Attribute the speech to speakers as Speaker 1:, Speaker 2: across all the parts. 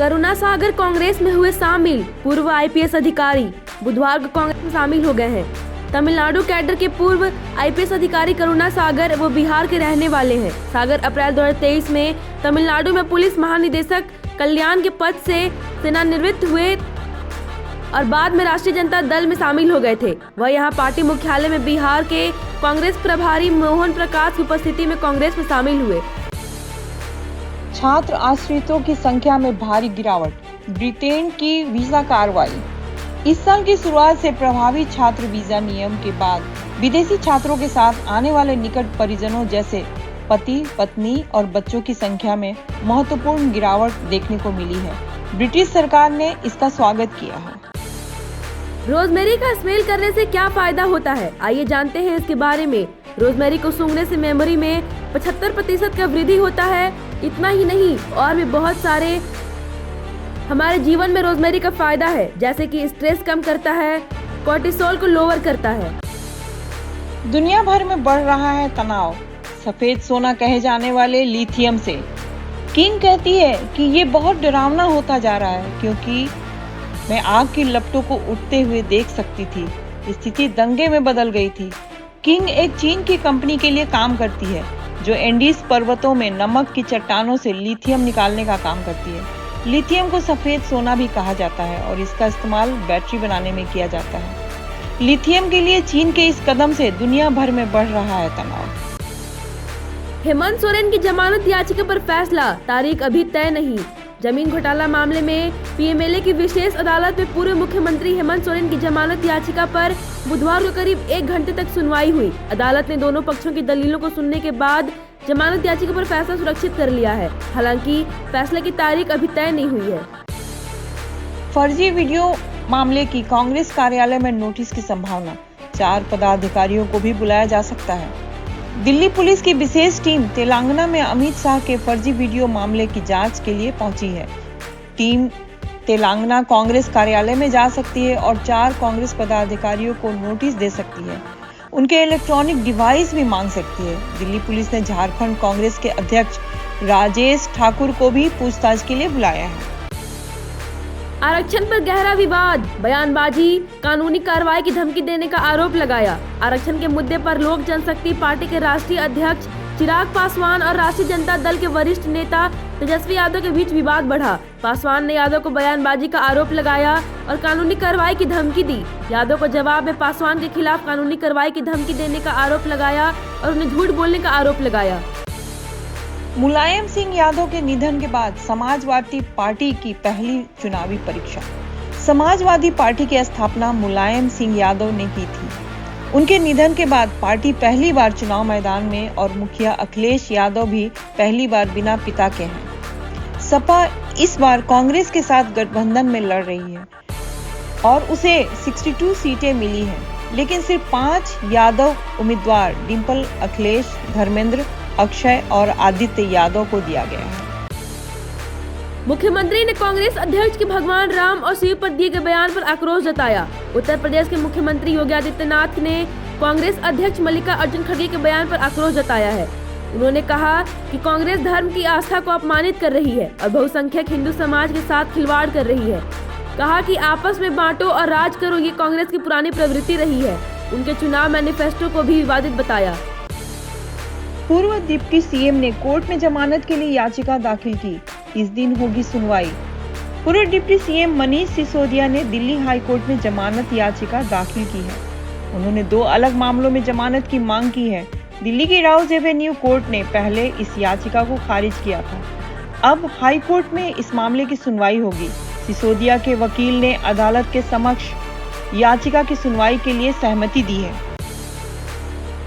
Speaker 1: करुणा सागर कांग्रेस में हुए शामिल। पूर्व आईपीएस अधिकारी बुधवार को कांग्रेस में शामिल हो गए हैं। तमिलनाडु कैडर के पूर्व आईपीएस अधिकारी करुणा सागर वो बिहार के रहने वाले हैं। सागर अप्रैल 2023 में तमिलनाडु में पुलिस महानिदेशक कल्याण के पद से सेवानिवृत्त हुए और बाद में राष्ट्रीय जनता दल में शामिल हो गए थे। वह यहां पार्टी मुख्यालय में बिहार के कांग्रेस प्रभारी मोहन प्रकाश की उपस्थिति में कांग्रेस में शामिल हुए।
Speaker 2: छात्र आश्रितों की संख्या में भारी गिरावट, ब्रिटेन की वीजा कार्रवाई। इस साल की शुरुआत से प्रभावी छात्र वीजा नियम के बाद विदेशी छात्रों के साथ आने वाले निकट परिजनों जैसे पति, पत्नी और बच्चों की संख्या में महत्वपूर्ण गिरावट देखने को मिली है। ब्रिटिश सरकार ने इसका स्वागत किया है।
Speaker 1: रोजमेरी का स्मेल करने से क्या फायदा होता है, आइए जानते हैं इसके बारे में। रोजमेरी को सूंघने से मेमोरी में 75% का वृद्धि होता है। इतना ही नहीं, और भी बहुत सारे हमारे जीवन में रोजमेरी का फायदा है, जैसे कि स्ट्रेस कम करता है, कोर्टिसोल को लोअर करता है।
Speaker 2: दुनिया भर में बढ़ रहा है तनाव, सफेद सोना कहे जाने वाले लिथियम से। किंग कहती है कि ये बहुत डरावना होता जा रहा है, क्योंकि मैं आग की लपटों को उठते हुए देख सकती थी। स्थिति दंगे में बदल गई थी। किंग एक चीन की कंपनी के लिए काम करती है, जो एंडीज पर्वतों में नमक की चट्टानों से लिथियम निकालने का काम करती है। लिथियम को सफेद सोना भी कहा जाता है और इसका इस्तेमाल बैटरी बनाने में किया जाता है। लिथियम के लिए चीन के इस कदम से दुनिया भर में बढ़ रहा है तनाव।
Speaker 1: हेमंत सोरेन की जमानत याचिका पर फैसला, तारीख अभी तय नहीं। जमीन घोटाला मामले में पीएमएलए की विशेष अदालत में पूर्व मुख्यमंत्री हेमंत सोरेन की जमानत याचिका पर बुधवार को करीब 1 घंटे तक सुनवाई हुई। अदालत ने दोनों पक्षों की दलीलों को सुनने के बाद जमानत याचिका पर फैसला सुरक्षित कर लिया है। हालांकि फैसले की तारीख अभी तय नहीं हुई है।
Speaker 2: फर्जी वीडियो मामले की कांग्रेस कार्यालय में नोटिस की संभावना, 4 पदाधिकारियों को भी बुलाया जा सकता है। दिल्ली पुलिस की विशेष टीम तेलंगाना में अमित शाह के फर्जी वीडियो मामले की जांच के लिए पहुंची है। टीम तेलंगाना कांग्रेस कार्यालय में जा सकती है और 4 कांग्रेस पदाधिकारियों को नोटिस दे सकती है। उनके इलेक्ट्रॉनिक डिवाइस भी मांग सकती है। दिल्ली पुलिस ने झारखंड कांग्रेस के अध्यक्ष राजेश ठाकुर को भी पूछताछ के लिए बुलाया है।
Speaker 1: आरक्षण पर गहरा विवाद, बयानबाजी, कानूनी कार्रवाई की धमकी देने का आरोप लगाया। आरक्षण के मुद्दे पर लोक जनशक्ति पार्टी के राष्ट्रीय अध्यक्ष चिराग पासवान और राष्ट्रीय जनता दल के वरिष्ठ नेता तेजस्वी यादव के बीच विवाद बढ़ा। पासवान ने यादव को बयानबाजी का आरोप लगाया और कानूनी कार्रवाई की धमकी दी। यादव को जवाब में पासवान के खिलाफ कानूनी कार्रवाई की धमकी देने का आरोप लगाया और उन्हें झूठ बोलने का आरोप लगाया।
Speaker 2: मुलायम सिंह यादव के निधन के बाद समाजवादी पार्टी की पहली चुनावी परीक्षा। समाजवादी पार्टी की स्थापना मुलायम सिंह यादव ने की थी। उनके निधन के बाद पार्टी पहली बार चुनाव मैदान में और मुखिया अखिलेश यादव भी पहली बार बिना पिता के हैं। सपा इस बार कांग्रेस के साथ गठबंधन में लड़ रही है और उसे 62 सीटें मिली हैं, लेकिन सिर्फ 5 यादव उम्मीदवार डिंपल, अखिलेश, धर्मेंद्र, अक्षय और आदित्य यादव को दिया गया है।
Speaker 1: मुख्यमंत्री ने कांग्रेस अध्यक्ष के भगवान राम और शिव पर दिए गए बयान पर आक्रोश जताया। उत्तर प्रदेश के मुख्यमंत्री योगी आदित्यनाथ ने कांग्रेस अध्यक्ष मल्लिकार्जुन खड़गे के बयान पर आक्रोश जताया है। उन्होंने कहा कि कांग्रेस धर्म की आस्था को अपमानित कर रही है और बहुसंख्यक हिंदू समाज के साथ खिलवाड़ कर रही है। कहा कि आपस में बांटो और राज करो, ये कांग्रेस की पुरानी प्रवृत्ति रही है। उनके चुनाव मैनिफेस्टो को भी विवादित बताया।
Speaker 2: पूर्व डिप्टी सीएम ने कोर्ट में जमानत के लिए याचिका दाखिल की। इस दिन होगी सुनवाई। पूर्व डिप्टी सीएम मनीष सिसोदिया ने दिल्ली हाई कोर्ट में जमानत याचिका दाखिल की है। उन्होंने 2 अलग मामलों में जमानत की मांग की है। दिल्ली की राउज एवेन्यू कोर्ट ने पहले इस याचिका को खारिज किया था। अब हाई कोर्ट में इस मामले की सुनवाई होगी। सिसोदिया के वकील ने अदालत के समक्ष याचिका की सुनवाई के लिए सहमति दी है।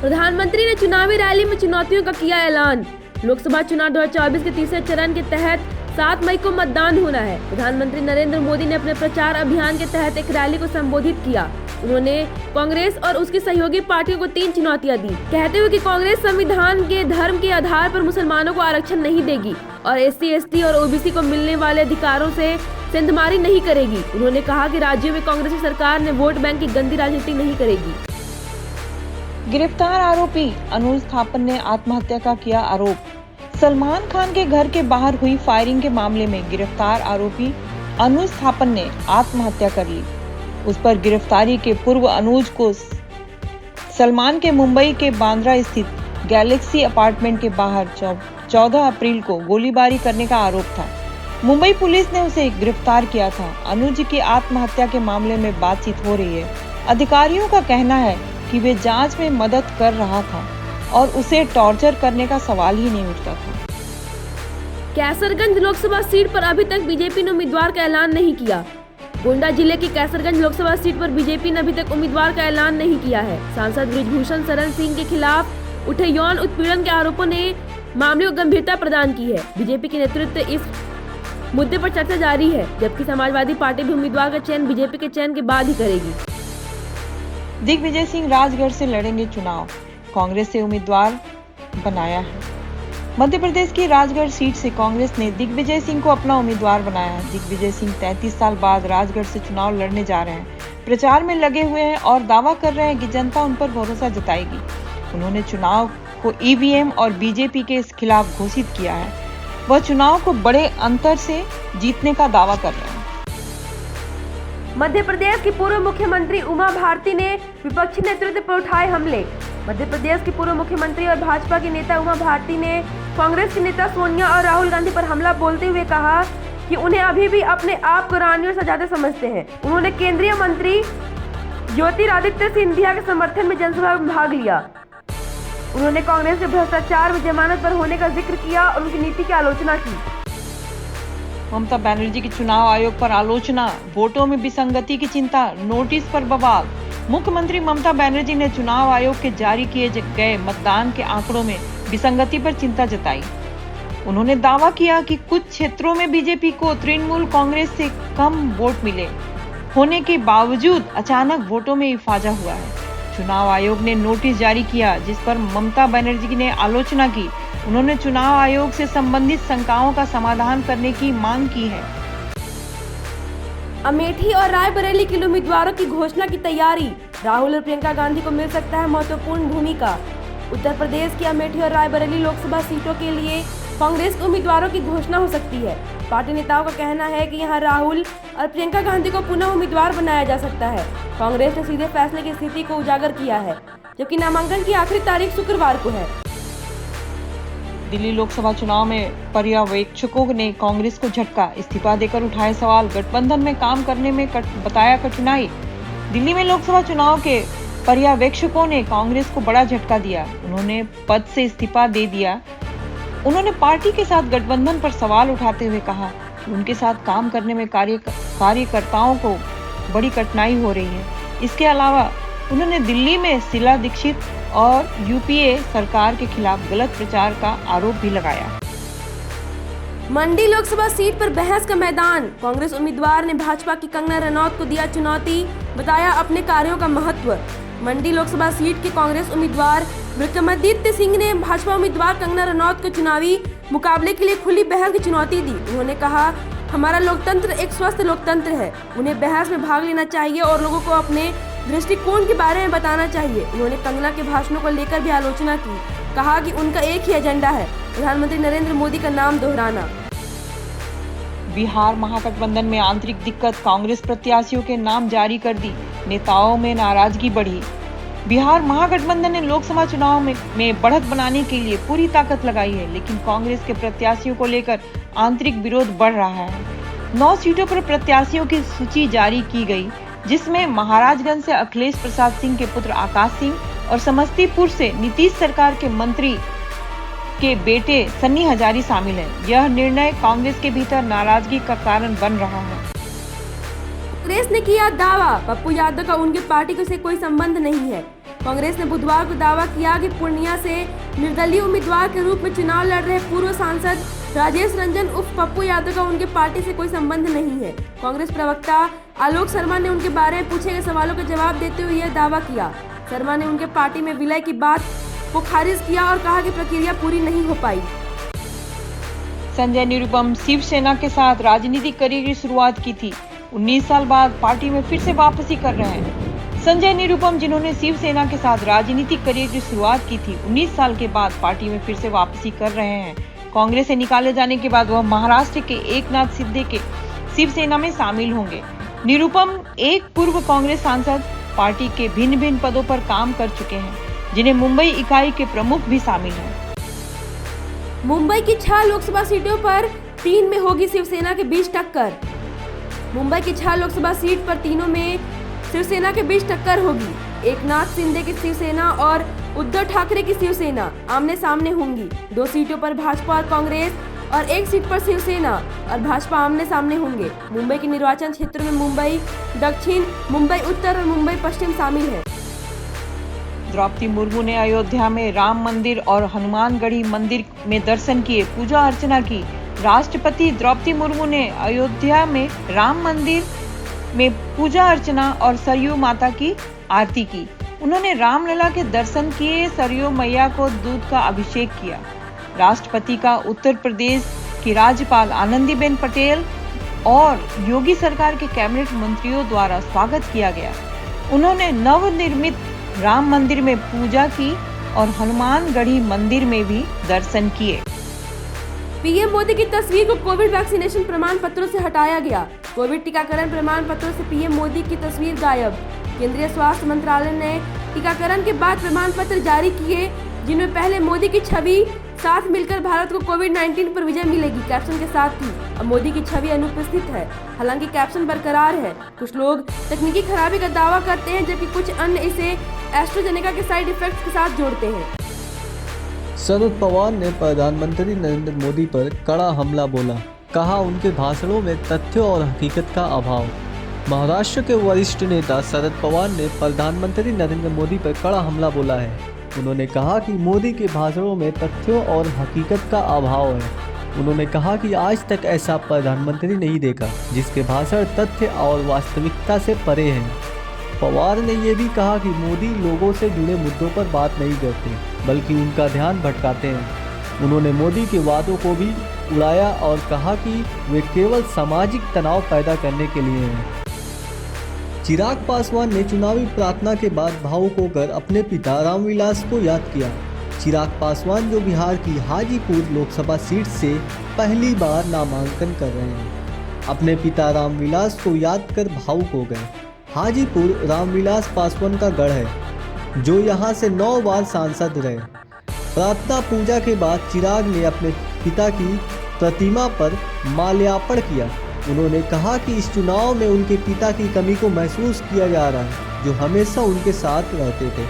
Speaker 1: प्रधानमंत्री ने चुनावी रैली में चुनौतियों का किया ऐलान। लोकसभा चुनाव 2024 के तीसरे चरण के तहत 7 मई को मतदान होना है। प्रधानमंत्री नरेंद्र मोदी ने अपने प्रचार अभियान के तहत एक रैली को संबोधित किया। उन्होंने कांग्रेस और उसकी सहयोगी पार्टियों को 3 चुनौतियां दी, कहते हुए कि कांग्रेस संविधान के धर्म के आधार पर मुसलमानों को आरक्षण नहीं देगी और SC, ST और OBC को मिलने वाले अधिकारों से सेंधमारी नहीं करेगी। उन्होंने कहा कि राज्यों में कांग्रेस की सरकार ने वोट बैंक की गंदी राजनीति नहीं करेगी।
Speaker 2: गिरफ्तार आरोपी अनुज थापन ने आत्महत्या का किया आरोप। सलमान खान के घर के बाहर हुई फायरिंग के मामले में गिरफ्तार आरोपी अनुज थापन ने आत्महत्या कर ली। उस पर गिरफ्तारी के पूर्व अनुज को सलमान के मुंबई के बांद्रा स्थित गैलेक्सी अपार्टमेंट के बाहर 14 अप्रैल को गोलीबारी करने का आरोप था। मुंबई पुलिस ने उसे गिरफ्तार किया था। अनुज की आत्महत्या के मामले में बातचीत हो रही है। अधिकारियों का कहना है कि वे जांच में मदद कर रहा था और उसे टॉर्चर करने का सवाल ही नहीं उठता था।
Speaker 1: कैसरगंज लोकसभा सीट पर अभी तक बीजेपी ने उम्मीदवार का ऐलान नहीं किया। गोंडा जिले की कैसरगंज लोकसभा सीट पर बीजेपी ने अभी तक उम्मीदवार का ऐलान नहीं किया है। सांसद बृजभूषण शरण सिंह के खिलाफ उठे यौन उत्पीड़न के आरोपों ने मामले को गंभीरता प्रदान की है। बीजेपी के नेतृत्व इस मुद्दे पर चर्चा जारी है, जबकि समाजवादी पार्टी भी उम्मीदवार का चयन बीजेपी के चयन के बाद ही करेगी।
Speaker 2: दिग्विजय सिंह राजगढ़ से लड़ेंगे चुनाव, कांग्रेस से उम्मीदवार बनाया है। मध्य प्रदेश की राजगढ़ सीट से कांग्रेस ने दिग्विजय सिंह को अपना उम्मीदवार बनाया है। दिग्विजय सिंह 33 साल बाद राजगढ़ से चुनाव लड़ने जा रहे हैं। प्रचार में लगे हुए हैं और दावा कर रहे हैं कि जनता उन पर भरोसा जताएगी। उन्होंने चुनाव को ईवीएम और बीजेपी के खिलाफ घोषित किया है। वह चुनाव को बड़े अंतर से जीतने का दावा कर रहे हैं।
Speaker 1: मध्य प्रदेश की पूर्व मुख्यमंत्री उमा भारती ने विपक्षी नेतृत्व पर उठाए हमले। मध्य प्रदेश की पूर्व मुख्यमंत्री और भाजपा की नेता उमा भारती ने कांग्रेस के नेता सोनिया और राहुल गांधी पर हमला बोलते हुए कहा कि उन्हें अभी भी अपने आप को रानियों से ज्यादा समझते हैं। उन्होंने केंद्रीय मंत्री ज्योतिरादित्य सिंधिया के समर्थन में जनसभा में भाग लिया। उन्होंने कांग्रेस के भ्रष्टाचार में जमानत पर होने का जिक्र किया और उनकी नीति की आलोचना की।
Speaker 2: ममता बनर्जी की चुनाव आयोग पर आलोचना, वोटों में विसंगति की चिंता, नोटिस पर बवाल। मुख्यमंत्री ममता बनर्जी ने चुनाव आयोग के जारी किए गए मतदान के आंकड़ों में विसंगति पर चिंता जताई। उन्होंने दावा किया कि कुछ क्षेत्रों में बीजेपी को तृणमूल कांग्रेस से कम वोट मिले होने के बावजूद अचानक वोटों में इफाजा हुआ है। चुनाव आयोग ने नोटिस जारी किया, जिस पर ममता बनर्जी ने आलोचना की। उन्होंने चुनाव आयोग से संबंधित शंकाओं का समाधान करने की मांग की है।
Speaker 1: अमेठी और रायबरेली के उम्मीदवारों की घोषणा की तैयारी, राहुल और प्रियंका गांधी को मिल सकता है महत्वपूर्ण भूमिका। उत्तर प्रदेश की अमेठी और रायबरेली लोकसभा सीटों के लिए कांग्रेस के उम्मीदवारों की घोषणा हो सकती है। पार्टी नेताओं का कहना है कि यहां राहुल और प्रियंका गांधी को पुनः उम्मीदवार बनाया जा सकता है। कांग्रेस ने सीधे फैसले की स्थिति को उजागर किया है, जबकि नामांकन की आखिरी तारीख शुक्रवार को है।
Speaker 2: दिल्ली लोकसभा चुनाव में पर्यवेक्षकों ने कांग्रेस को झटका, इस्तीफा देकर उठाए सवाल, गठबंधन में काम करने में बताया कठिनाई। दिल्ली में लोकसभा चुनाव के पर्यवेक्षकों ने कांग्रेस को बड़ा झटका दिया। उन्होंने पद से इस्तीफा दे दिया। उन्होंने पार्टी के साथ गठबंधन पर सवाल उठाते हुए कहा कि उनके साथ काम करने में कार्यकर्ताओं को बड़ी कठिनाई हो रही है। इसके अलावा उन्होंने दिल्ली में शीला दीक्षित और यूपीए सरकार के खिलाफ गलत प्रचार का आरोप भी लगाया।
Speaker 1: मंडी लोकसभा सीट पर बहस का मैदान, कांग्रेस उम्मीदवार ने भाजपा की कंगना रनौत को दिया चुनौती, बताया अपने कार्यों का महत्व। मंडी लोकसभा सीट के कांग्रेस उम्मीदवार विक्रमादित्य सिंह ने भाजपा उम्मीदवार कंगना रनौत को चुनावी मुकाबले के लिए खुली बहस की चुनौती दी। उन्होंने कहा, हमारा लोकतंत्र एक स्वस्थ लोकतंत्र है, उन्हें बहस में भाग लेना चाहिए और लोगों को अपने दृष्टिकोण के बारे में बताना चाहिए। उन्होंने कंगना के भाषणों को लेकर भी आलोचना की, कहा कि उनका एक ही एजेंडा है, प्रधानमंत्री नरेंद्र मोदी का नाम दोहराना।
Speaker 2: बिहार महागठबंधन में आंतरिक दिक्कत, कांग्रेस प्रत्याशियों के नाम जारी कर दी, नेताओं में नाराजगी बढ़ी। बिहार महागठबंधन ने लोकसभा चुनाव में बढ़त बनाने के लिए पूरी ताकत लगाई है, लेकिन कांग्रेस के प्रत्याशियों को लेकर आंतरिक विरोध बढ़ रहा है। 9 सीटों पर प्रत्याशियों की सूची जारी की गई, जिसमें महाराजगंज से अखिलेश प्रसाद सिंह के पुत्र आकाश सिंह और समस्तीपुर से नीतीश सरकार के मंत्री के बेटे सन्नी हजारी शामिल है। यह निर्णय कांग्रेस के भीतर नाराजगी का कारण बन रहा है।
Speaker 1: कांग्रेस ने किया दावा, पप्पू यादव का उनकी पार्टी से कोई संबंध नहीं है। कांग्रेस ने बुधवार को दावा किया कि पूर्णिया से निर्दलीय उम्मीदवार के रूप में चुनाव लड़ रहे पूर्व सांसद राजेश रंजन उर्फ पप्पू यादव का उनके पार्टी से कोई संबंध नहीं है। कांग्रेस प्रवक्ता आलोक शर्मा ने उनके बारे में पूछे गए सवालों का जवाब देते हुए यह दावा किया। शर्मा ने उनके पार्टी में विलय की बात को खारिज किया और कहा कि प्रक्रिया पूरी नहीं हो पाई।
Speaker 2: संजय निरुपम शिवसेना के साथ राजनीतिक करियर की शुरुआत की थी, 19 साल बाद पार्टी में फिर से वापसी कर रहे हैं। संजय निरुपम, जिन्होंने शिवसेना के साथ राजनीतिक करियर की शुरुआत की थी, 19 साल के बाद पार्टी में फिर से वापसी कर रहे हैं। कांग्रेस से निकाले जाने के बाद वह महाराष्ट्र के एकनाथ शिंदे के शिवसेना में शामिल होंगे। निरुपम एक पूर्व कांग्रेस सांसद पार्टी के भिन्न भिन्न पदों पर काम कर चुके हैं, जिन्हें मुंबई इकाई के प्रमुख भी शामिल हैं।
Speaker 1: मुंबई की 6 लोकसभा सीटों पर 3 में होगी शिवसेना के बीच टक्कर। मुंबई की 6 लोकसभा सीट पर तीनों में शिवसेना के बीच टक्कर होगी। एकनाथ शिंदे की शिवसेना और उद्धव ठाकरे की शिवसेना आमने सामने होंगी। 2 सीटों पर भाजपा और कांग्रेस और 1 सीट पर शिवसेना और भाजपा आमने सामने होंगे। मुंबई के निर्वाचन क्षेत्रों में मुंबई दक्षिण, मुंबई उत्तर और मुंबई पश्चिम शामिल है।
Speaker 2: द्रौपदी मुर्मू ने अयोध्या में राम मंदिर और हनुमानगढ़ी मंदिर में दर्शन किए, पूजा अर्चना की। राष्ट्रपति द्रौपदी मुर्मू ने अयोध्या में राम मंदिर में पूजा अर्चना और सरयू माता की आरती की। उन्होंने रामलला के दर्शन किए, सरयू मैया को दूध का अभिषेक किया। राष्ट्रपति का उत्तर प्रदेश की राज्यपाल आनंदीबेन पटेल और योगी सरकार के कैबिनेट मंत्रियों द्वारा स्वागत किया गया। उन्होंने नवनिर्मित राम मंदिर में पूजा की और हनुमानगढ़ी मंदिर में भी दर्शन किए।
Speaker 1: पीएम मोदी की तस्वीर को कोविड वैक्सीनेशन प्रमाण पत्रों से हटाया गया। कोविड टीकाकरण प्रमाण पत्रों से पीएम मोदी की तस्वीर गायब। केंद्रीय स्वास्थ्य मंत्रालय ने टीकाकरण के बाद प्रमाण पत्र जारी किए, जिनमें पहले मोदी की छवि, साथ मिलकर भारत को कोविड-19 पर विजय मिलेगी कैप्शन के साथ थी। अब मोदी की छवि अनुपस्थित है, हालांकि कैप्शन बरकरार है। कुछ लोग तकनीकी खराबी का दावा करते हैं, जबकि कुछ अन्य इसे एस्ट्राजेनेका के साइड इफेक्ट्स के साथ जोड़ते हैं।
Speaker 3: शरद पवार ने प्रधानमंत्री नरेंद्र मोदी पर कड़ा हमला बोला, कहा उनके भाषणों में तथ्यों और हकीकत का अभाव। महाराष्ट्र के वरिष्ठ नेता शरद पवार ने प्रधानमंत्री नरेंद्र मोदी पर कड़ा हमला बोला है। उन्होंने कहा कि मोदी के भाषणों में तथ्यों और हकीकत का अभाव है। उन्होंने कहा कि आज तक ऐसा प्रधानमंत्री नहीं देखा जिसके भाषण तथ्य और वास्तविकता से परे हैं। पवार ने ये भी कहा कि मोदी लोगों से जुड़े मुद्दों पर बात नहीं करते, बल्कि उनका ध्यान भटकाते हैं। उन्होंने मोदी के वादों को भी उड़ाया और कहा कि वे केवल सामाजिक तनाव पैदा करने के लिए हैं। चिराग पासवान ने चुनावी प्रार्थना के बाद भावुक होकर अपने पिता रामविलास को याद किया। चिराग पासवान जो बिहार की हाजीपुर लोकसभा सीट से पहली बार नामांकन कर रहे हैं, अपने पिता रामविलास को याद कर भावुक हो गए। हाजीपुर रामविलास पासवान का गढ़ है, जो यहां से 9 बार सांसद रहे। प्रार्थना पूजा के बाद चिराग ने अपने पिता की प्रतिमा पर माल्यार्पण किया। उन्होंने कहा कि इस चुनाव में उनके पिता की कमी को महसूस किया जा रहा है, जो हमेशा उनके साथ रहते थे।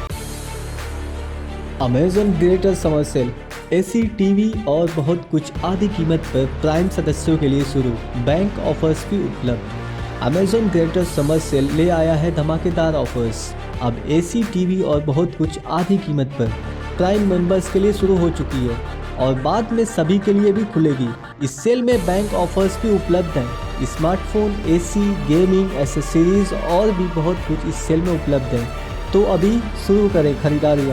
Speaker 3: Amazon greater summer sale, AC, TV और बहुत कुछ आधी कीमत पर प्राइम सदस्यों के लिए शुरू। बैंक ऑफर्स भी उपलब्ध। अमेज़न ग्रेटर समर सेल ले आया है धमाकेदार ऑफर्स। अब एसी, टीवी और बहुत कुछ आधी कीमत पर प्राइम मेंबर्स के लिए शुरू हो चुकी है और बाद में सभी के लिए भी खुलेगी। इस सेल में बैंक ऑफर्स भी उपलब्ध हैं। स्मार्टफोन, एसी, गेमिंग, एसेसरीज और भी बहुत कुछ इस सेल में उपलब्ध है। तो अभी शुरू करें खरीदारी।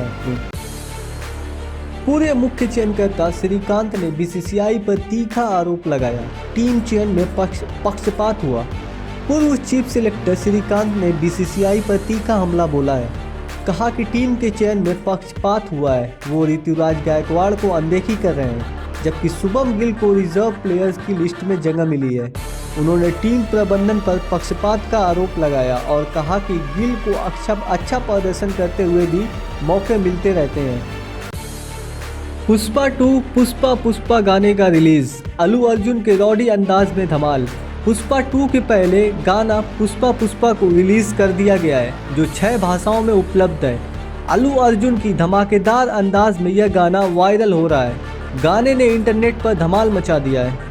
Speaker 3: पूरे मुख्य चयनकर्ता श्रीकांत ने बीसीसीआई पर तीखा आरोप लगाया, टीम चयन में पक्षपात हुआ। पूर्व चीफ सिलेक्टर श्रीकांत ने बीसीसीआई पर तीखा हमला बोला है, कहा कि टीम के चयन में पक्षपात हुआ है। वो ऋतुराज गायकवाड़ को अनदेखी कर रहे हैं, जबकि शुभम गिल को रिजर्व प्लेयर्स की लिस्ट में जगह मिली है। उन्होंने टीम प्रबंधन पर पक्षपात का आरोप लगाया और कहा कि गिल को अच्छा प्रदर्शन करते हुए भी मौके मिलते रहते हैं। पुष्पा 2 पुष्पा गाने का रिलीज, अल्लू अर्जुन के रॉडी अंदाज में धमाल। पुष्पा 2 के पहले गाना पुष्पा को रिलीज कर दिया गया है, जो 6 भाषाओं में उपलब्ध है। अल्लू अर्जुन की धमाकेदार अंदाज में यह गाना वायरल हो रहा है। गाने ने इंटरनेट पर धमाल मचा दिया है।